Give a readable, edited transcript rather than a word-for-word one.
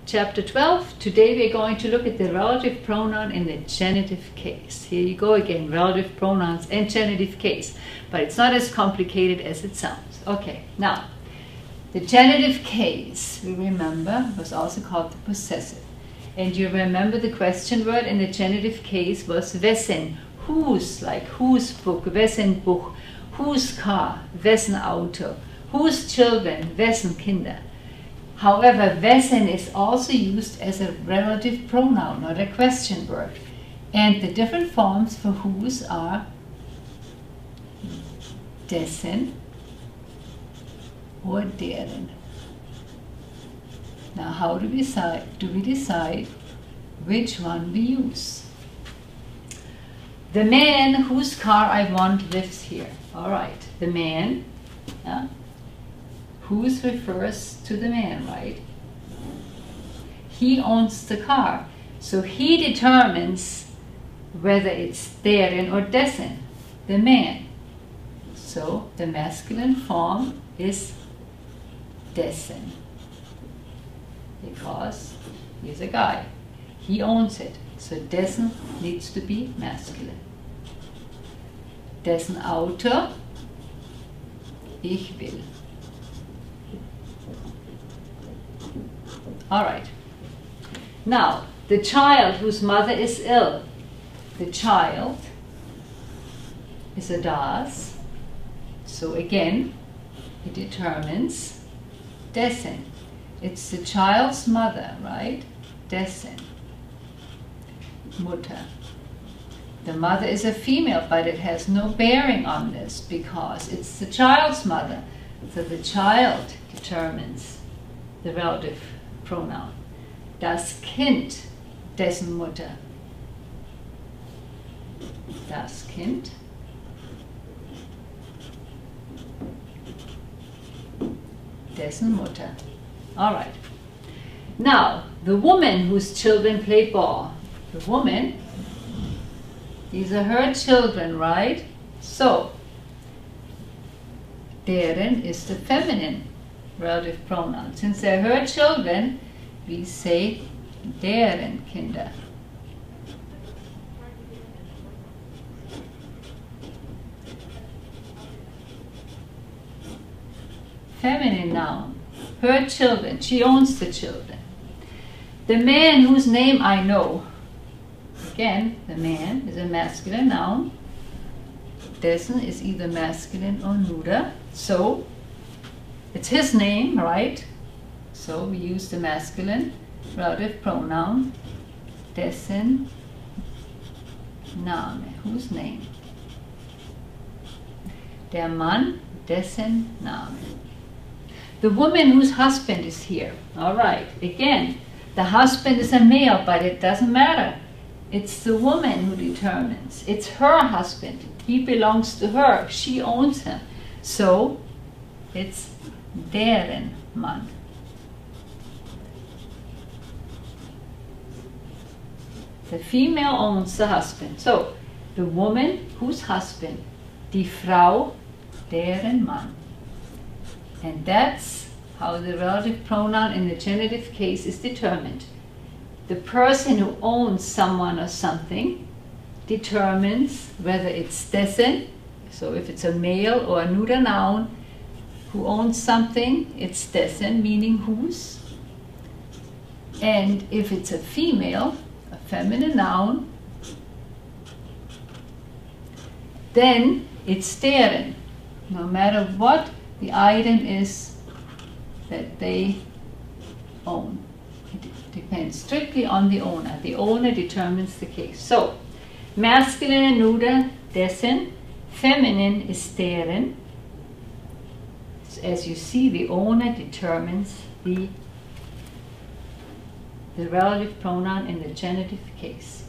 chapter 12. Today we're going to look at the relative pronoun in the genitive case. Here you go again, relative pronouns and genitive case. But it's not as complicated as it sounds. Okay, now, the genitive case, we remember, was also called the possessive. And you remember the question word in the genitive case was wessen, whose, like whose book, wessen Buch, whose car, wessen Auto, whose children, wessen Kinder. However, wessen is also used as a relative pronoun, not a question word. And the different forms for whose are dessen or deren. Now, how do we decide which one we use? The man whose car I want lives here. All right, the man. Whose refers to the man, right? He owns the car, so he determines whether it's deren or dessen, the man. So the masculine form is dessen, because he's a guy. He owns it, so dessen needs to be masculine. Dessen Auto, ich will. All right. Now, the child whose mother is ill. The child is a das. So again, it determines dessen. It's the child's mother, right? Dessen. Mutter. The mother is a female, but it has no bearing on this because it's the child's mother. So the child determines the relative pronoun. Das Kind, dessen Mutter. Das Kind. Dessen Mutter. All right. Now, the woman whose children play ball. The woman, these are her children, right? So, deren is the feminine relative pronoun. Since they're her children, we say deren Kinder. Feminine noun. Her children. She owns the children. The man whose name I know. Again, the man is a masculine noun. Dessen is either masculine or neuter. So, it's his name, right? So we use the masculine relative pronoun, dessen Name. Whose name? Der Mann, dessen Name. The woman whose husband is here. All right. Again, the husband is a male, but it doesn't matter. It's the woman who determines. It's her husband. He belongs to her. She owns him. So it's deren Mann. The female owns the husband. So, the woman whose husband, die Frau, deren Mann. And that's how the relative pronoun in the genitive case is determined. The person who owns someone or something determines whether it's dessen, so if it's a male or a neuter noun, who owns something, it's dessen, meaning whose. And if it's a female, a feminine noun, then it's deren, no matter what the item is that they own. It depends strictly on the owner. The owner determines the case. So, masculine and neuter, dessen, feminine is deren. As you see, the owner determines the relative pronoun in the genitive case.